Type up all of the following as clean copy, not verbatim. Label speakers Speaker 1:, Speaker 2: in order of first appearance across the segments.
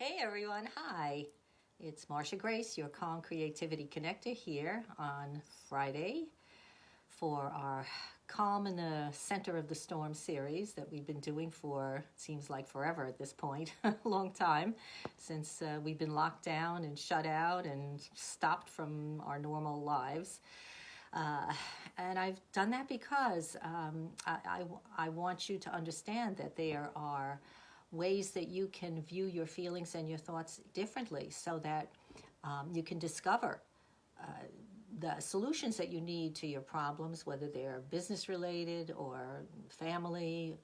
Speaker 1: Hey everyone, hi. It's Marsha Grace, your Calm Creativity Connector here on Friday for our Calm in the Center of the Storm series that we've been doing for, seems like forever at this point, a long time, since we've been locked down and shut out and stopped from our normal lives. Uh, and I've done that because I want you to understand that there are ways that you can view your feelings and your thoughts differently so that you can discover the solutions that you need to your problems, whether they're business related or family,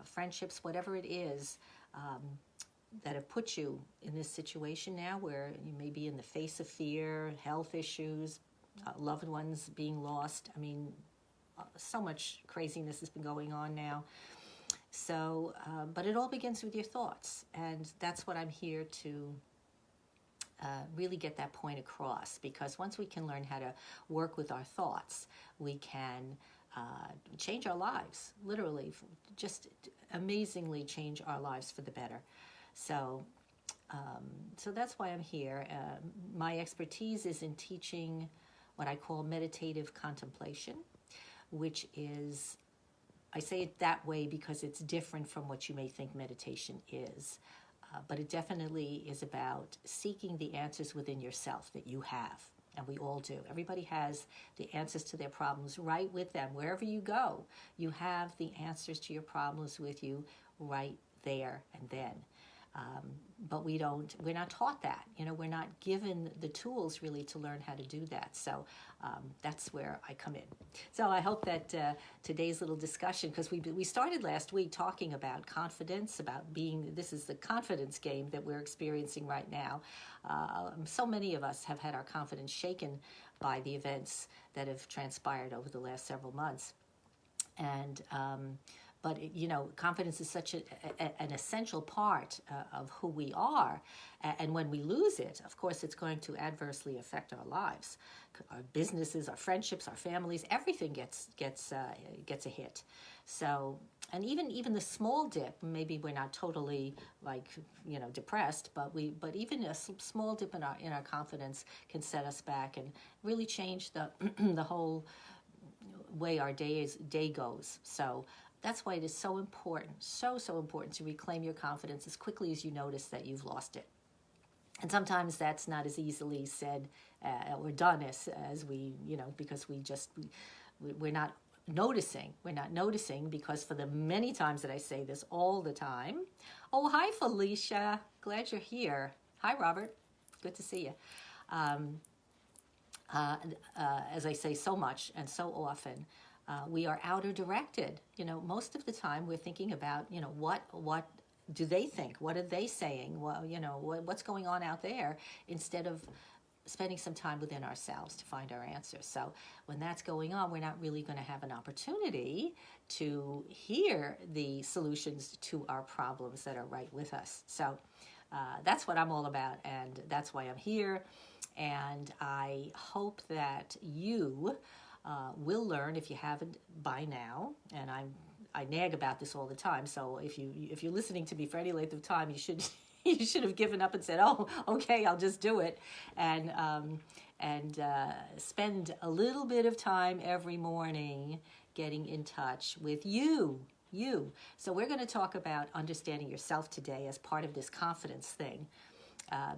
Speaker 1: friendships, whatever it is. That have put you in this situation now where you may be in the face of fear, health issues, loved ones being lost. I mean, so much craziness has been going on now. So, but it all begins with your thoughts, and that's what I'm here to really get that point across. Because once we can learn how to work with our thoughts, we can change our lives, literally, just amazingly change our lives for the better. So, so that's why I'm here. My expertise is in teaching what I call meditative contemplation, which is, I say it that way because it's different from what you may think meditation is. But it definitely is about seeking the answers within yourself that you have. And we all do. Everybody has the answers to their problems right with them. Wherever you go, you have the answers to your problems with you right there and then. But we're not taught that. We're not given the tools really to learn how to do that. So that's where I come in. So I hope that today's little discussion, because we started last week talking about confidence, this is the confidence game that we're experiencing right now. So many of us have had our confidence shaken by the events that have transpired over the last several months. And but confidence is such an essential part of who we are, and when we lose it, of course, it's going to adversely affect our lives, our businesses, our friendships, our families. Everything gets a hit. So, and even the small dip, maybe we're not totally depressed, but even a small dip in our confidence can set us back and really change the the whole way our day goes. So that's why it is so important, so important to reclaim your confidence as quickly as you notice that you've lost it. And sometimes that's not as easily said or done as we, because we're not noticing. We're not noticing because for the many times that I say this all the time. Oh, hi, Felicia. Glad you're here. Hi, Robert. Good to see you. As I say so much and so often, we are outer directed. Most of the time we're thinking about, what do they think? What are they saying? Well, what's going on out there, instead of spending some time within ourselves to find our answers. So when that's going on, we're not really going to have an opportunity to hear the solutions to our problems that are right with us. So that's what I'm all about, and that's why I'm here. And I hope that you will learn, if you haven't by now, and I nag about this all the time. So if you're listening to me for any length of time, you should have given up and said, "Oh, okay, I'll just do it," and spend a little bit of time every morning getting in touch with you. So we're going to talk about understanding yourself today as part of this confidence thing.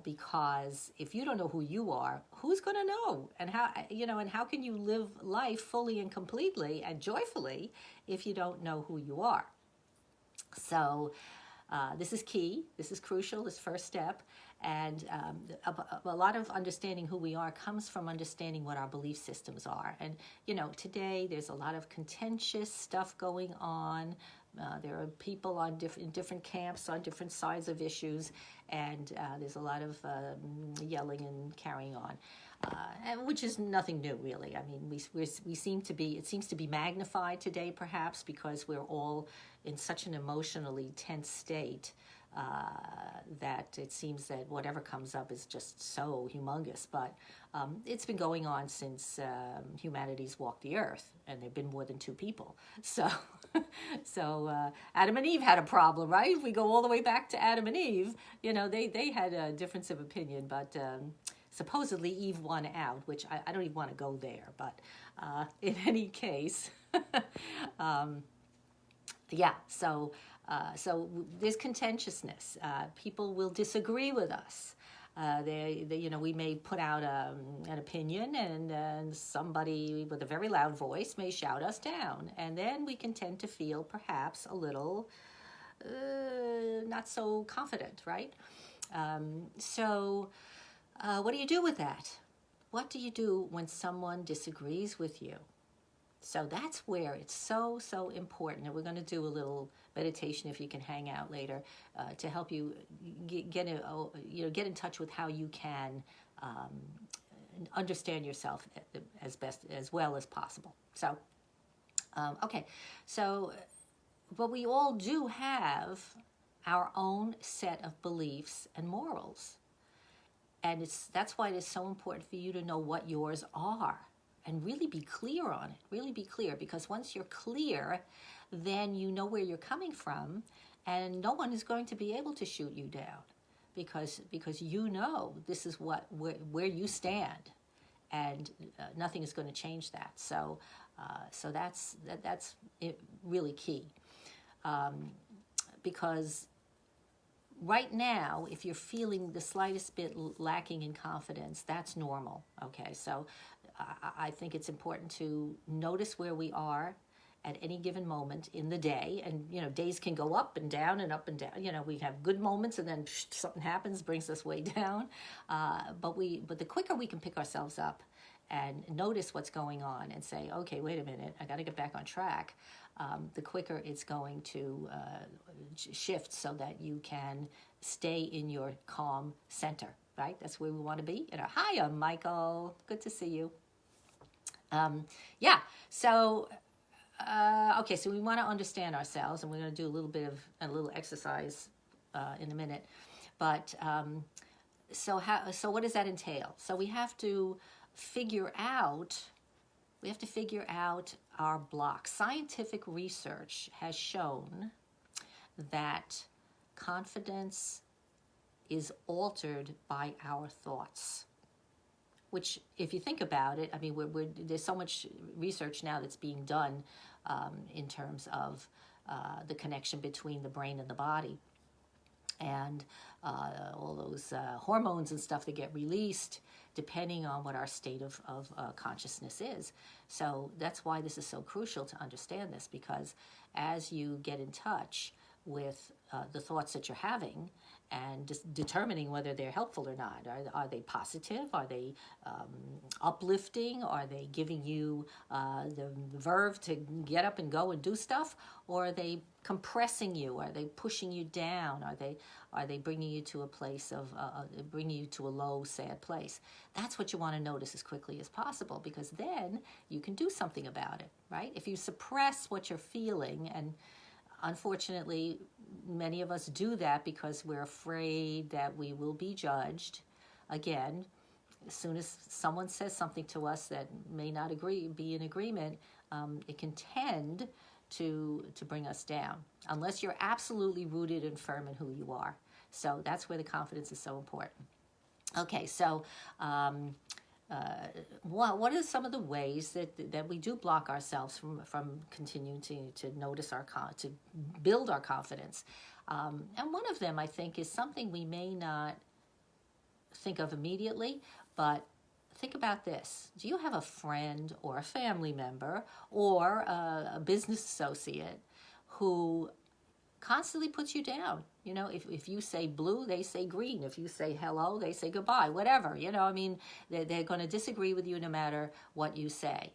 Speaker 1: Because if you don't know who you are, who's going to know? And how can you live life fully and completely and joyfully if you don't know who you are? So this is key. This is crucial, this first step. And a lot of understanding who we are comes from understanding what our belief systems are. And, today there's a lot of contentious stuff going on. There are people in different camps on different sides of issues, and there's a lot of yelling and carrying on, which is nothing new, really. I mean, we seem to be. It seems to be magnified today, perhaps because we're all in such an emotionally tense state. that it seems that whatever comes up is just so humongous. But it's been going on since humanity's walked the earth, and there've been more than two people. So, Adam and Eve had a problem, right? If we go all the way back to Adam and Eve, they had a difference of opinion, but supposedly Eve won out, which I don't even want to go there. But in any case, yeah. So there's contentiousness. People will disagree with us. We may put out an opinion, and somebody with a very loud voice may shout us down, and then we can tend to feel perhaps a little not so confident, right? What do you do with that? What do you do when someone disagrees with you? So that's where it's so important, and we're going to do a little meditation if you can hang out later to help you get in touch with how you can understand yourself as well as possible. So, okay, but we all do have our own set of beliefs and morals, and that's why it is so important for you to know what yours are. And really be clear on it. Really be clear, because once you're clear, then you know where you're coming from, and no one is going to be able to shoot you down, because this is where you stand, and nothing is going to change that. So that's really key, because right now, if you're feeling the slightest bit lacking in confidence, that's normal. Okay, so I think it's important to notice where we are at any given moment in the day. And, days can go up and down and up and down. We have good moments, and then something happens, brings us way down. But the quicker we can pick ourselves up and notice what's going on and say, okay, wait a minute, I got to get back on track, the quicker it's going to shift so that you can stay in your calm center, right? That's where we want to be. Hi, I'm Michael. Good to see you. Okay, so we want to understand ourselves, and we're going to do a little exercise in a minute. But so what does that entail? So we have to figure out our blocks. Scientific research has shown that confidence is altered by our thoughts. Which, if you think about it, I mean, there's so much research now that's being done in terms of the connection between the brain and the body, and all those hormones and stuff that get released depending on what our state of consciousness is. So that's why this is so crucial to understand this, because as you get in touch with the thoughts that you're having, and just determining whether they're helpful or not. Are they positive? Are they uplifting? Are they giving you the verve to get up and go and do stuff? Or are they compressing you? Are they pushing you down? Are they bringing you to a place of bringing you to a low, sad place? That's what you want to notice as quickly as possible, because then you can do something about it, right? If you suppress what you're feeling, and unfortunately, many of us do that because we're afraid that we will be judged. Again, as soon as someone says something to us that may not be in agreement, it can tend to bring us down, unless you're absolutely rooted and firm in who you are. So that's where the confidence is so important. Okay, so what are some of the ways that we do block ourselves from continuing to notice to build our confidence? And one of them, I think, is something we may not think of immediately, but think about this. Do you have a friend or a family member or a business associate who constantly puts you down? If you say blue, they say green. If you say hello, they say goodbye, whatever. They're going to disagree with you no matter what you say.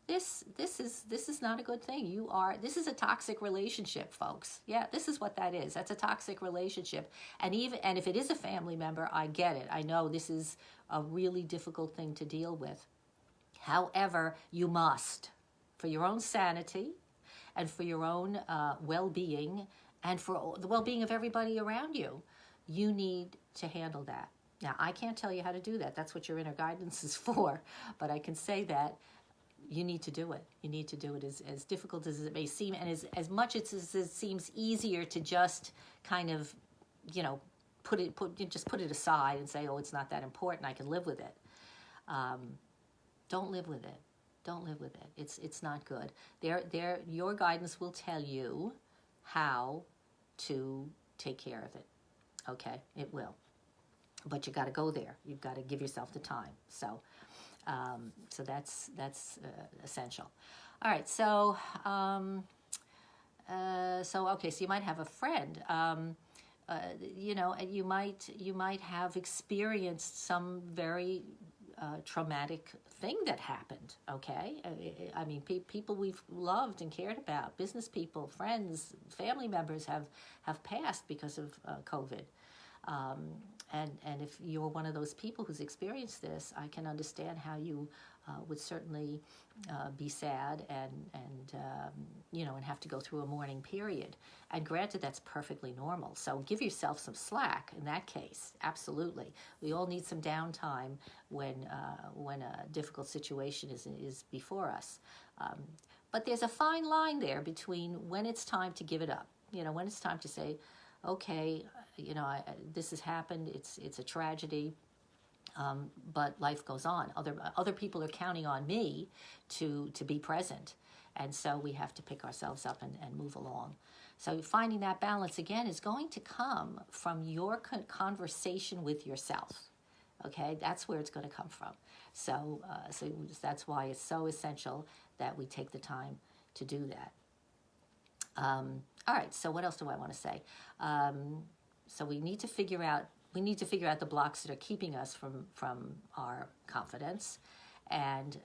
Speaker 1: This is not a good thing. This is a toxic relationship, folks. Yeah, this is what that is. That's a toxic relationship. And if it is a family member, I get it. I know this is a really difficult thing to deal with. However, you must, for your own sanity and for your own well-being and for the well-being of everybody around you, you need to handle that. Now, I can't tell you how to do that. That's what your inner guidance is for. But I can say that you need to do it. You need to do it, as difficult as it may seem, and as much as it seems easier to just kind of, you know, put it aside and say, oh, it's not that important, I can live with it. Don't live with it. Don't live with it. It's not good. Your guidance will tell you how to take care of it. Okay, it will. But you got to go there. You've got to give yourself the time. So that's essential. All right. So okay. So you might have a friend. You know, and you might have experienced some very traumatic thing that happened. Okay, I mean, people we've loved and cared about, business people, friends, family members have passed because of COVID. And if you're one of those people who's experienced this, I can understand how you would certainly be sad and you know, and have to go through a mourning period. And granted, that's perfectly normal. So give yourself some slack in that case. Absolutely, we all need some downtime when a difficult situation is before us. But there's a fine line there between when it's time to give it up. You know, when it's time to say, okay, you know, this has happened. It's a tragedy, but life goes on. Other people are counting on me to be present, and so we have to pick ourselves up and move along. So finding that balance again is going to come from your conversation with yourself. Okay, that's where it's going to come from. So that's why it's so essential that we take the time to do that. All right. So what else do I want to say? So we need to figure out the blocks that are keeping us from our confidence, and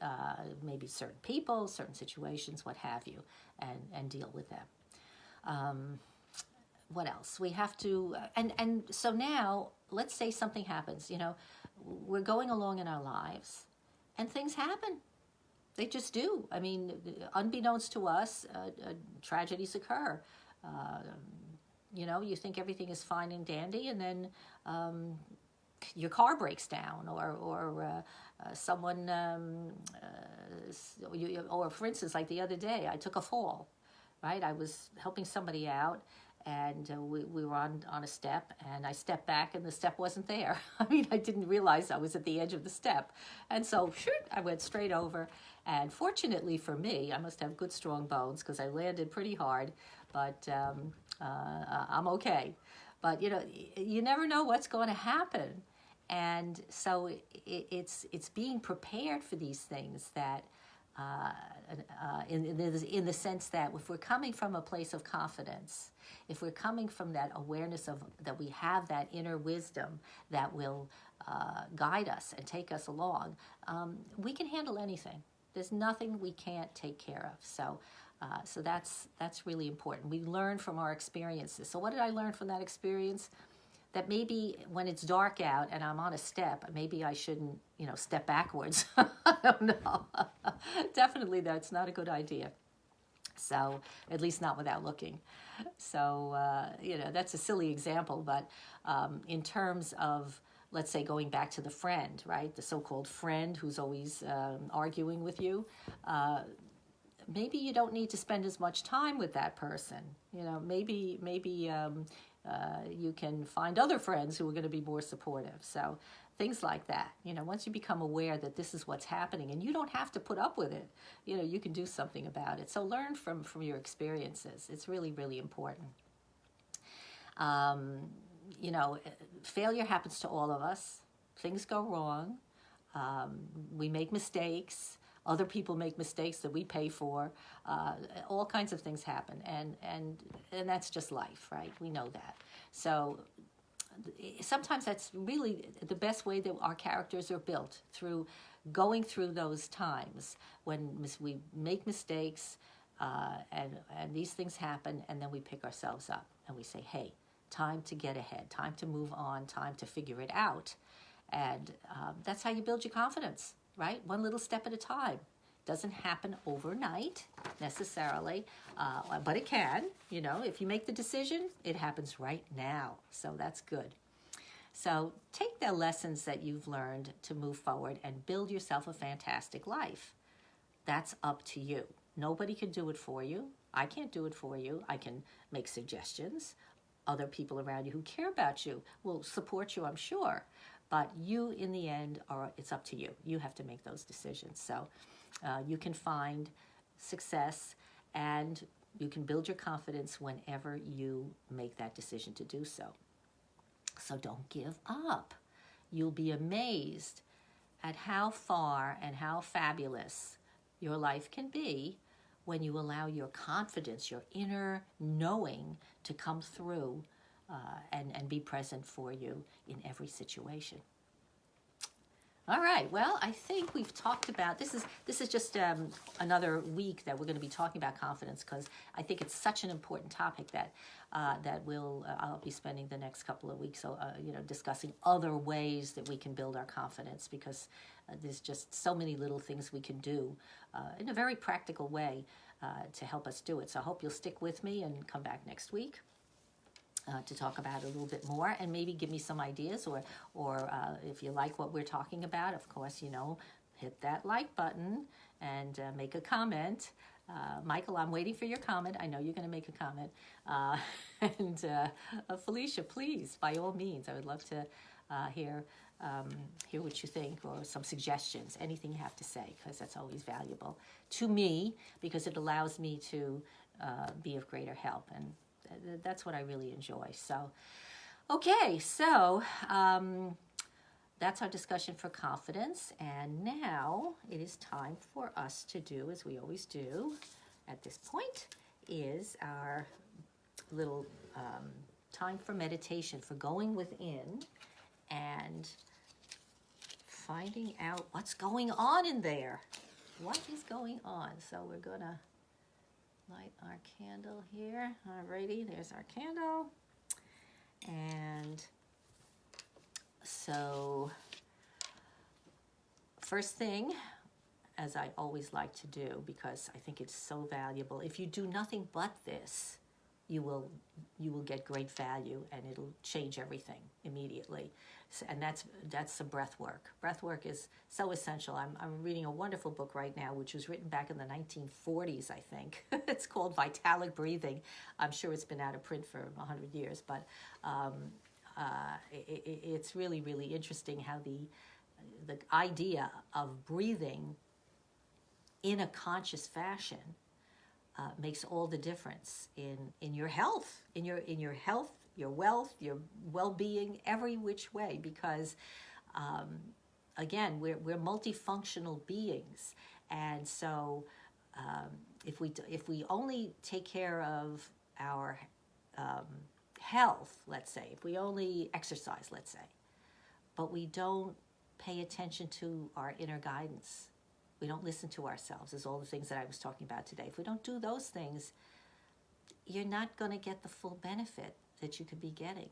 Speaker 1: maybe certain people, certain situations, what have you, and deal with them. What else? We have to, and so now, let's say something happens. You know, we're going along in our lives, and things happen. They just do. I mean, unbeknownst to us, tragedies occur. You know, you think everything is fine and dandy, and then your car breaks down, or someone, or for instance, like the other day, I took a fall. Right, I was helping somebody out, and we were on a step, and I stepped back, and the step wasn't there. I mean, I didn't realize I was at the edge of the step, and so I went straight over. And fortunately for me, I must have good, strong bones because I landed pretty hard, but I'm okay. But, you know, you never know what's going to happen. And so it's being prepared for these things that, in the sense that if we're coming from a place of confidence, if we're coming from that awareness of that we have that inner wisdom that will guide us and take us along, we can handle anything. There's nothing we can't take care of. So that's really important. We learn from our experiences. So what did I learn from that experience? That maybe when it's dark out and I'm on a step, maybe I shouldn't, you know, step backwards. I don't know. Definitely that's not a good idea. So at least not without looking. So, you know, that's a silly example, but in terms of, let's say, going back to the friend, right? The so-called friend who's always arguing with you. Maybe you don't need to spend as much time with that person. You know, maybe you can find other friends who are going to be more supportive. So things like that. You know, once you become aware that this is what's happening, and you don't have to put up with it, you know, you can do something about it. So learn from your experiences. It's really, really important. You know, failure happens to all of us. Things go wrong. We make mistakes. Other people make mistakes that we pay for. All kinds of things happen, and that's just life, right? We know that. So sometimes that's really the best way that our characters are built, through going through those times when we make mistakes, and these things happen, and then we pick ourselves up and we say, hey, time to get ahead, time to move on, time to figure it out. And that's how you build your confidence, right? One little step at a time. Doesn't happen overnight necessarily, but it can. If you make the decision, it happens right now. So that's good. So take the lessons that you've learned to move forward and build yourself a fantastic life. That's up to you. Nobody can do it for you. I can't do it for you. I can make suggestions. Other people around you who care about you will support you, I'm sure. But you, in the end, it's up to you. You have to make those decisions. So you can find success and you can build your confidence whenever you make that decision to do so. So don't give up. You'll be amazed at how far and how fabulous your life can be when you allow your confidence, your inner knowing to come through and be present for you in every situation. All right, well, I think we've talked about, this is just another week that we're going to be talking about confidence, because I think it's such an important topic that I'll be spending the next couple of weeks discussing other ways that we can build our confidence, because there's just so many little things we can do in a very practical way to help us do it. So I hope you'll stick with me and come back next week to talk about it a little bit more, and maybe give me some ideas, or if you like what we're talking about, of course, hit that like button and make a comment. Michael, I'm waiting for your comment. I know you're going to make a comment. And Felicia, please, by all means, I would love to hear what you think, or some suggestions, anything you have to say, because that's always valuable to me, because it allows me to be of greater help, and that's what I really enjoy. So, okay, so that's our discussion for confidence, and now it is time for us to do, as we always do at this point, is our little time for meditation, for going within and finding out what's going on in there. What is going on? So we're gonna light our candle here. Alrighty, there's our candle. And so, first thing, as I always like to do, because I think it's so valuable, if you do nothing but this, you will get great value, and it'll change everything immediately. And that's some breath work. Breath work is so essential. I'm reading a wonderful book right now, which was written back in the 1940s, I think. It's called Vitalic Breathing. I'm sure it's been out of print for 100 years, but it's really, really interesting how the idea of breathing in a conscious fashion makes all the difference in your health, in your health, your wealth, your well-being, every which way, because again, we're multifunctional beings, and so if we only take care of our health, let's say, if we only exercise, let's say, but we don't pay attention to our inner guidance, we don't listen to ourselves, is all the things that I was talking about today. If we don't do those things, you're not going to get the full benefit that you could be getting.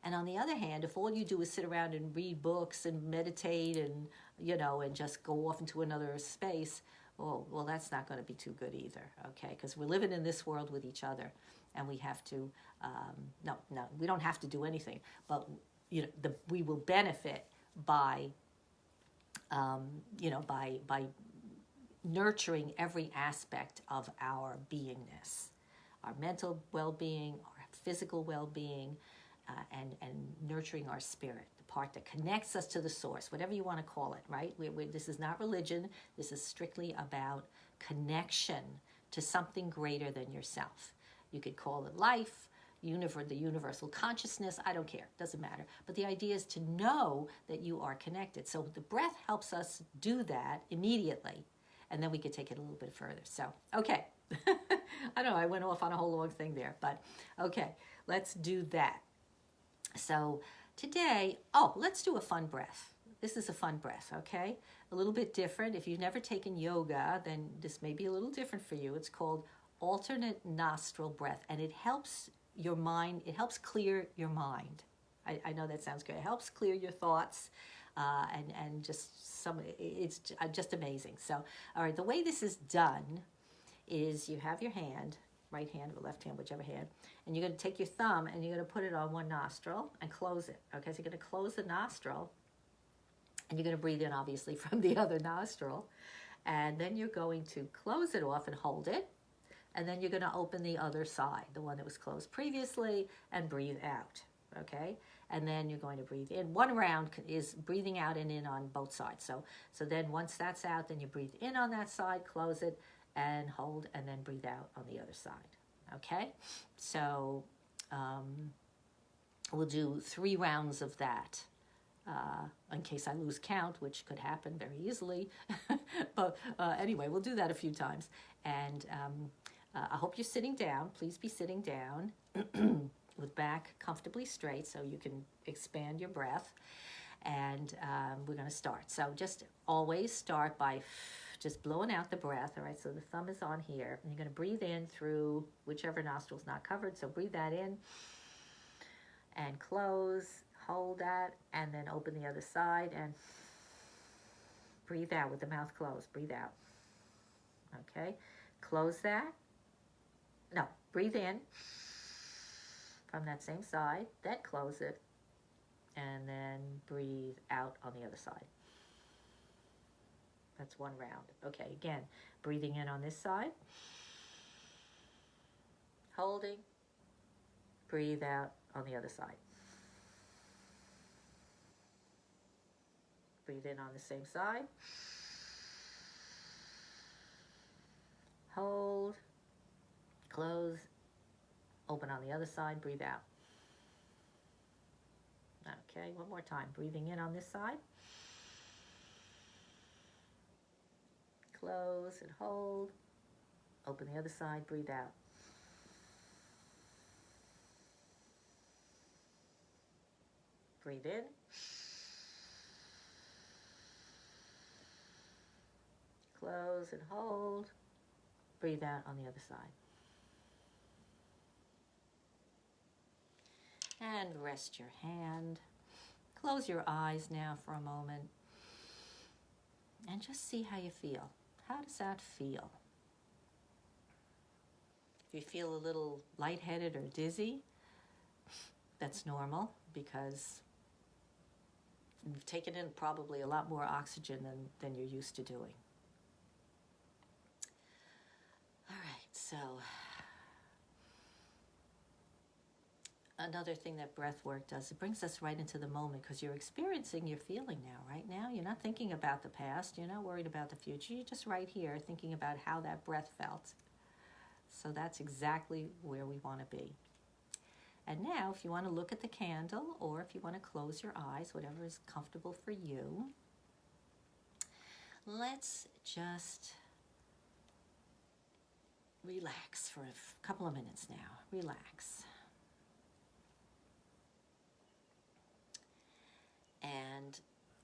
Speaker 1: And on the other hand, if all you do is sit around and read books and meditate and and just go off into another space, well, that's not going to be too good either, okay? Because we're living in this world with each other, and we have to no, we don't have to do anything, but we will benefit by by nurturing every aspect of our beingness, our mental well-being, our physical well-being, and nurturing our spirit, the part that connects us to the source, whatever you want to call it, right? This is not religion. This is strictly about connection to something greater than yourself. You could call it life, the universal consciousness, I don't care, doesn't matter. But the idea is to know that you are connected. So the breath helps us do that immediately, and then we could take it a little bit further. So, okay. I know I went off on a whole long thing there, but okay, let's do that. So today, let's do a fun breath. This is a fun breath, okay? A little bit different. If you've never taken yoga, then this may be a little different for you. It's called alternate nostril breath, and it helps your mind, it helps clear your mind. I know that sounds good. It helps clear your thoughts. and just it's just amazing. So, all right, the way this is done is you have your hand, right hand or left hand, whichever hand, and you're going to take your thumb and you're going to put it on one nostril and close it. Okay, so you're going to close the nostril and you're going to breathe in, obviously, from the other nostril. And then you're going to close it off and hold it. And then you're going to open the other side, the one that was closed previously, and breathe out. Okay? And then you're going to breathe in. One round is breathing out and in on both sides. So then once that's out, then you breathe in on that side, close it, and hold, and then breathe out on the other side. Okay? So we'll do 3 rounds of that. In case I lose count, which could happen very easily. But anyway, we'll do that a few times. And I hope you're sitting down. Please be sitting down with back comfortably straight so you can expand your breath. And we're going to start. So just always start by just blowing out the breath. All right, so the thumb is on here. And you're going to breathe in through whichever nostril's not covered. So breathe that in and close. Hold that, and then open the other side and breathe out with the mouth closed. Breathe out. Okay, close that. No, breathe in from that same side, then close it, and then breathe out on the other side. That's 1 round. Okay, again, breathing in on this side, holding, breathe out on the other side. Breathe in on the same side. Hold. Close. Open on the other side. Breathe out. Okay, one more time. Breathing in on this side. Close and hold. Open the other side. Breathe out. Breathe in. Close and hold. Breathe out on the other side. And rest your hand. Close your eyes now for a moment. And just see how you feel. How does that feel? If you feel a little lightheaded or dizzy, that's normal because you've taken in probably a lot more oxygen than you're used to doing. All right, so another thing that breath work does, it brings us right into the moment because you're experiencing your feeling now, right now. You're not thinking about the past. You're not worried about the future. You're just right here thinking about how that breath felt. So that's exactly where we want to be. And now, if you want to look at the candle or if you want to close your eyes, whatever is comfortable for you, let's just relax for a couple of minutes now. Relax. And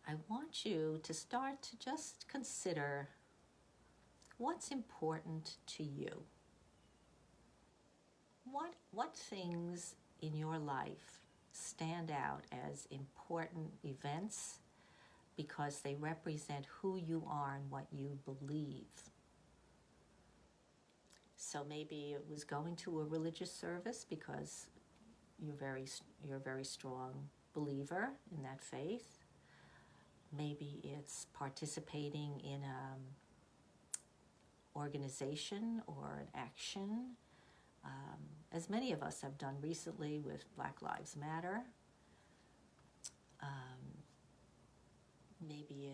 Speaker 1: I want you to start to just consider what's important to you. What things in your life stand out as important events because they represent who you are and what you believe. So maybe it was going to a religious service because you're a very strong believer in that faith. Maybe it's participating in an organization or an action, as many of us have done recently with Black Lives Matter. Maybe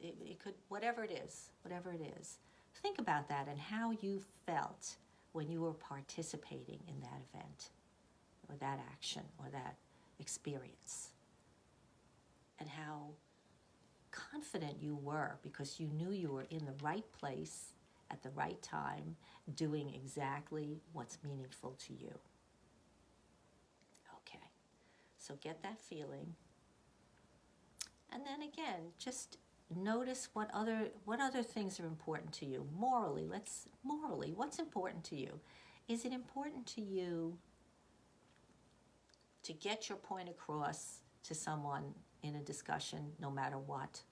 Speaker 1: it could, whatever it is. Think about that and how you felt when you were participating in that event or that action or that experience, and how confident you were because you knew you were in the right place at the right time doing exactly what's meaningful to you. Okay, so get that feeling. And then again, just notice what other things are important to you. Morally, what's important to you? Is it important to you to get your point across to someone in a discussion no matter what?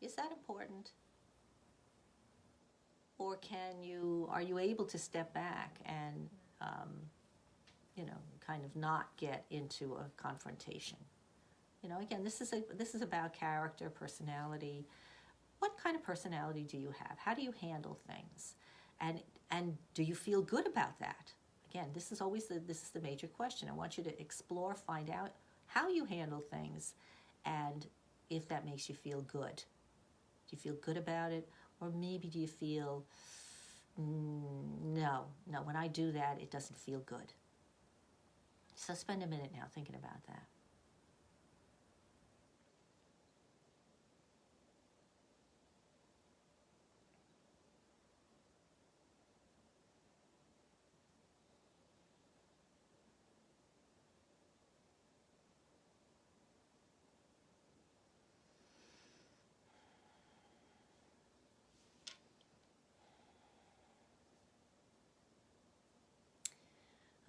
Speaker 1: Is that important? Or are you able to step back and, kind of not get into a confrontation? Again, this is about character, personality. What kind of personality do you have? How do you handle things? And do you feel good about that? Again, this is the major question. I want you to explore, find out how you handle things, and if that makes you feel good. Do you feel good about it? Or maybe do you feel, no, when I do that, it doesn't feel good. So spend a minute now thinking about that.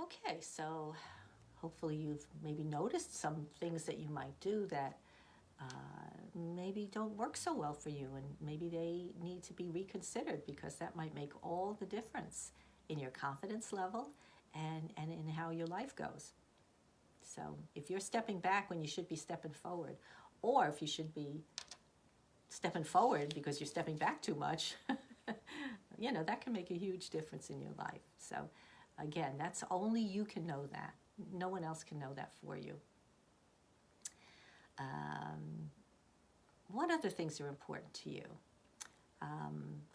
Speaker 1: Okay, so hopefully you've maybe noticed some things that you might do that maybe don't work so well for you, and maybe they need to be reconsidered, because that might make all the difference in your confidence level and in how your life goes. So if you're stepping back when you should be stepping forward, or if you should be stepping forward because you're stepping back too much, that can make a huge difference in your life. So again, that's only you can know that. No one else can know that for you. What other things are important to you?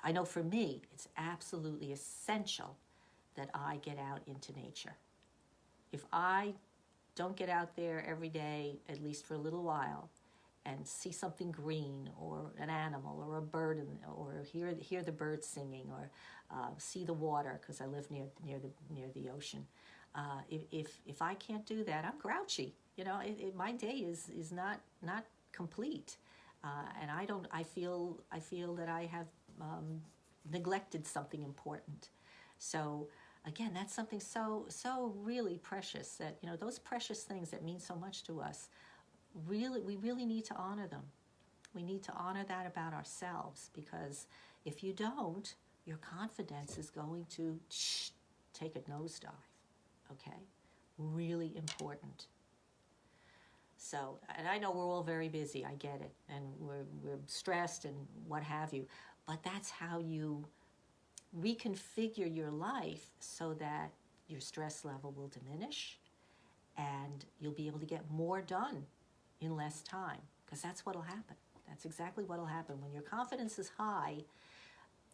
Speaker 1: I know for me, it's absolutely essential that I get out into nature. If I don't get out there every day, at least for a little while, and see something green, or an animal, or a bird, or hear the birds singing, or see the water, because I live near the ocean. If I can't do that, I'm grouchy. My day is not complete, and I feel that I have neglected something important. So again, that's something so really precious, that those precious things that mean so much to us. We really need to honor them. We need to honor that about ourselves, because if you don't, your confidence is going to take a nosedive. Okay? Really important. So, and I know we're all very busy, I get it, and we're stressed and what have you, but that's how you reconfigure your life so that your stress level will diminish and you'll be able to get more done in less time, because that's what'll happen. That's exactly what'll happen. When your confidence is high,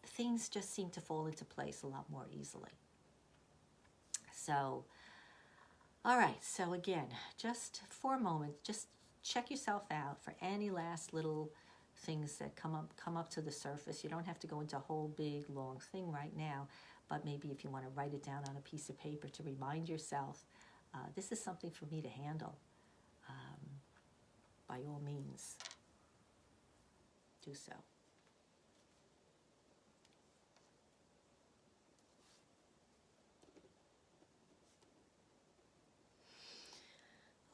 Speaker 1: things just seem to fall into place a lot more easily. So, all right, so again, just for a moment, just check yourself out for any last little things that come up to the surface. You don't have to go into a whole big, long thing right now, but maybe if you want to write it down on a piece of paper to remind yourself, this is something for me to handle. By all means, do so.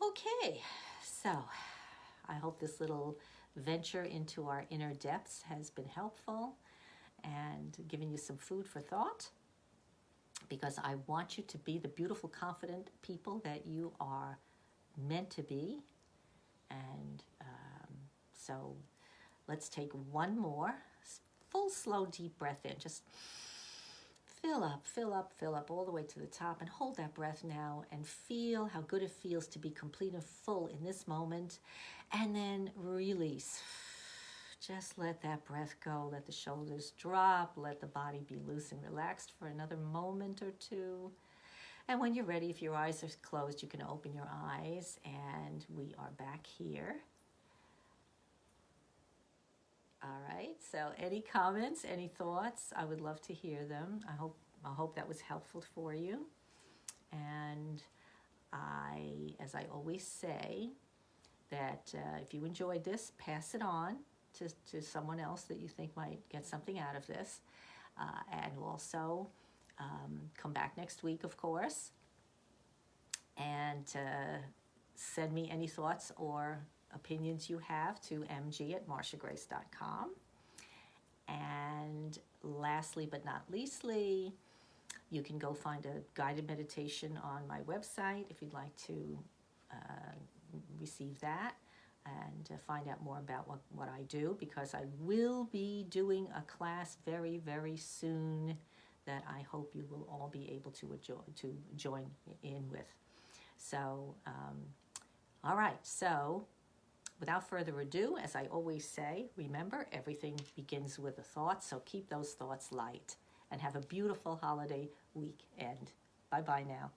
Speaker 1: Okay, so I hope this little venture into our inner depths has been helpful and given you some food for thought, because I want you to be the beautiful, confident people that you are meant to be. And so let's take one more full, slow, deep breath in. Just fill up all the way to the top, and hold that breath now and feel how good it feels to be complete and full in this moment. And then release. Just let that breath go. Let the shoulders drop. Let the body be loose and relaxed for another moment or two. And when you're ready, if your eyes are closed, you can open your eyes, and we are back here. All right, so any comments, any thoughts? I would love to hear them. I hope that was helpful for you. And as I always say, that if you enjoyed this, pass it on to someone else that you think might get something out of this. And also come back next week, of course. And send me any thoughts or opinions you have to mg@marshagrace.com. And lastly but not leastly, you can go find a guided meditation on my website if you'd like to receive that and find out more about what I do, because I will be doing a class very, very soon that I hope you will all be able to join in with. So, all right, so without further ado, as I always say, remember, everything begins with a thought, so keep those thoughts light and have a beautiful holiday weekend. Bye-bye now.